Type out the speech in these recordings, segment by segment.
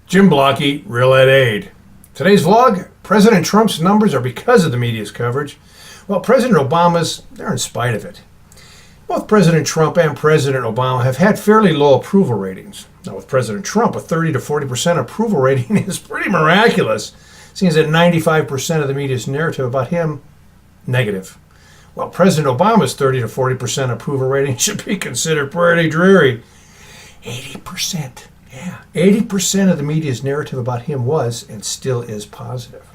Jim Blocky, Real Ed Aid. Today's vlog, President Trump's numbers are because of the media's coverage, while President Obama's, they're in spite of it. Both President Trump and President Obama have had fairly low approval ratings. Now with President Trump, a 30 to 40% approval rating is pretty miraculous, seeing that 95% of the media's narrative about him, negative. While President Obama's 30 to 40% approval rating should be considered pretty dreary. 80%. Yeah, 80% of the media's narrative about him was and still is positive.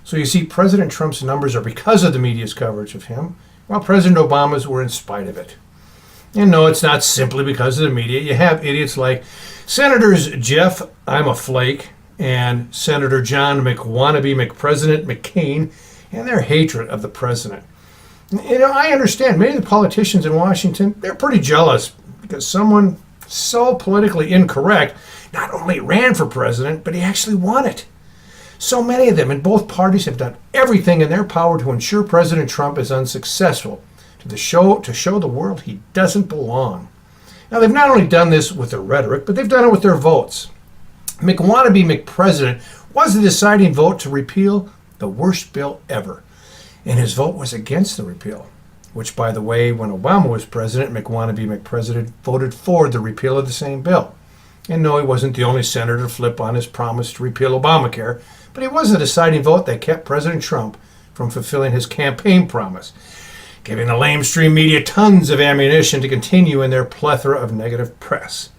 So you see, President Trump's numbers are because of the media's coverage of him, while President Obama's were in spite of it. And no, it's not simply because of the media. You have idiots like Senators Jeff I'm a Flake and Senator John McWannabe McPresident McCain and their hatred of the president. You know, I understand many of the politicians in Washington, they're pretty jealous because someone so politically incorrect not only ran for president, but he actually won it. So many of them in both parties have done everything in their power to ensure President Trump is unsuccessful, to show the world he doesn't belong. Now, they've not only done this with their rhetoric, but they've done it with their votes. McWannabe McPresident was the deciding vote to repeal the worst bill ever, and his vote was against the repeal. Which, by the way, when Obama was president, McWannabe McPresident voted for the repeal of the same bill. And no, he wasn't the only senator to flip on his promise to repeal Obamacare, but he was the deciding vote that kept President Trump from fulfilling his campaign promise, giving the lamestream media tons of ammunition to continue in their plethora of negative press.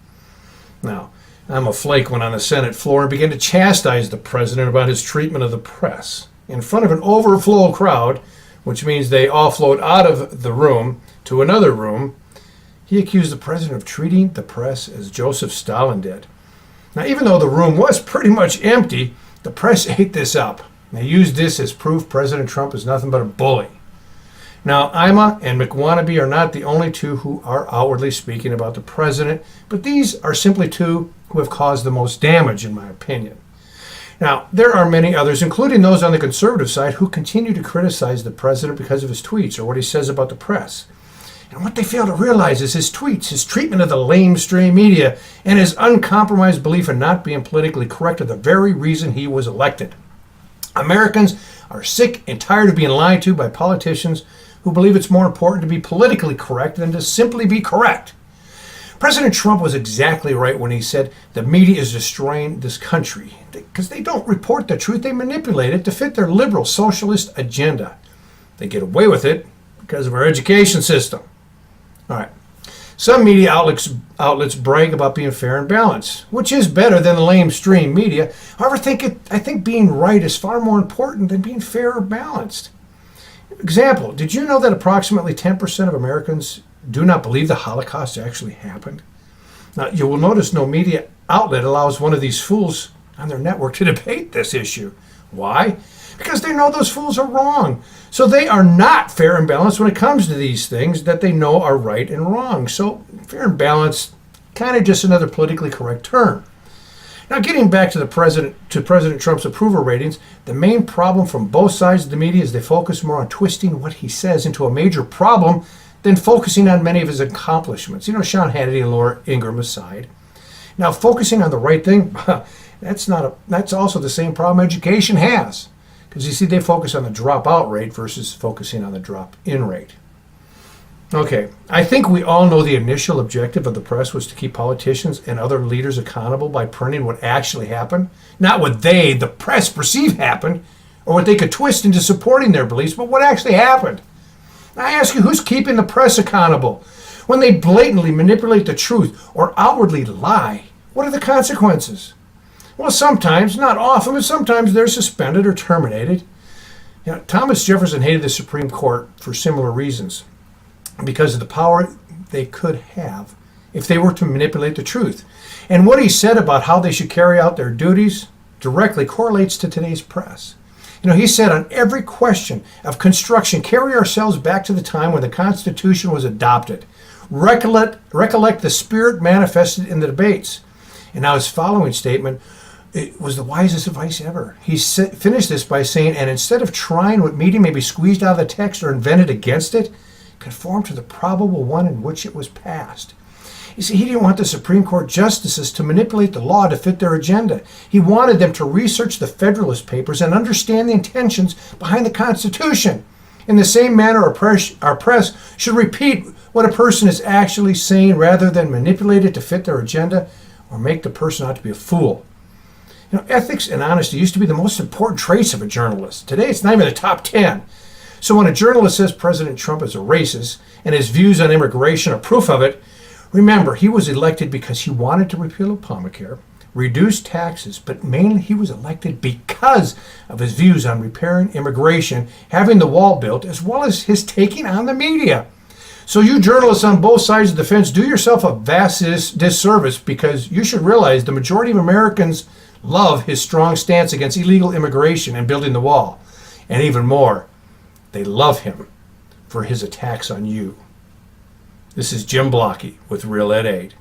Now, I'm a Flake went on the Senate floor and began to chastise the president about his treatment of the press. In front of an overflow crowd, which means they offload out of the room to another room, he accused the president of treating the press as Joseph Stalin did. Now, even though the room was pretty much empty, the press ate this up. They used this as proof President Trump is nothing but a bully. Now, Ima and McWannabe are not the only two who are outwardly speaking about the president, but these are simply two who have caused the most damage, in my opinion. Now, there are many others, including those on the conservative side, who continue to criticize the president because of his tweets or what he says about the press. And what they fail to realize is his tweets, his treatment of the lamestream media, and his uncompromised belief in not being politically correct are the very reason he was elected. Americans are sick and tired of being lied to by politicians who believe it's more important to be politically correct than to simply be correct. President Trump was exactly right when he said the media is destroying this country because they don't report the truth, they manipulate it to fit their liberal socialist agenda. They get away with it because of our education system. All right. Some media outlets brag about being fair and balanced, which is better than the lamestream media. However, I think being right is far more important than being fair or balanced. Example, did you know that approximately 10% of Americans do not believe the Holocaust actually happened? Now, you will notice no media outlet allows one of these fools on their network to debate this issue. Why? Because they know those fools are wrong. So they are not fair and balanced when it comes to these things that they know are right and wrong. So fair and balanced, kind of just another politically correct term. Now, getting back to President Trump's approval ratings, the main problem from both sides of the media is they focus more on twisting what he says into a major problem than focusing on many of his accomplishments. You know, Sean Hannity and Laura Ingraham aside. Now, focusing on the right thing, that's also the same problem education has. Because you see, they focus on the dropout rate versus focusing on the drop-in rate. Okay, I think we all know the initial objective of the press was to keep politicians and other leaders accountable by printing what actually happened, not what they, the press, perceive happened, or what they could twist into supporting their beliefs, but what actually happened. I ask you, who's keeping the press accountable? When they blatantly manipulate the truth or outwardly lie, what are the consequences? Well, sometimes, not often, but sometimes they're suspended or terminated. You know, Thomas Jefferson hated the Supreme Court for similar reasons, because of the power they could have if they were to manipulate the truth. And what he said about how they should carry out their duties directly correlates to today's press. You know, he said on every question of construction, carry ourselves back to the time when the Constitution was adopted. Recollect the spirit manifested in the debates. And now his following statement, it was the wisest advice ever. He finished this by saying, and instead of trying what meaning may be squeezed out of the text or invented against it, conform to the probable one in which it was passed. You see, he didn't want the Supreme Court justices to manipulate the law to fit their agenda. He wanted them to research the Federalist Papers and understand the intentions behind the Constitution. In the same manner, our press should repeat what a person is actually saying rather than manipulate it to fit their agenda or make the person out to be a fool. Ethics and honesty used to be the most important traits of a journalist. Today, it's not even the top 10. So when a journalist says President Trump is a racist and his views on immigration are proof of it, remember, he was elected because he wanted to repeal Obamacare, reduce taxes, but mainly he was elected because of his views on repairing immigration, having the wall built, as well as his taking on the media. So you journalists on both sides of the fence, do yourself a vast disservice, because you should realize the majority of Americans love his strong stance against illegal immigration and building the wall. And even more, they love him for his attacks on you. This is Jim Blocky with Real Ed Aid.